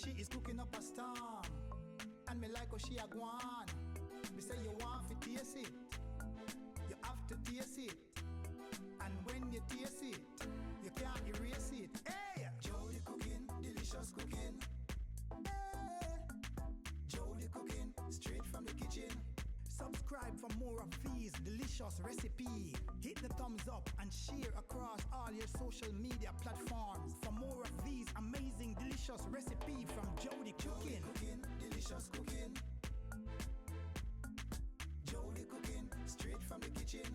She is cooking up a storm, and me like how she a gwan. Me say you want to taste it, you have to taste it. And when you taste it, you can't erase it. Hey! Jody cooking, delicious cooking. Hey! Jody cooking, straight from the kitchen. Subscribe for more of these delicious recipes. Hit the thumbs up and share across all your social media platforms for more of these amazing delicious recipes from Jody Cooking. Jody cooking, delicious cooking. Jody cooking, straight from the kitchen.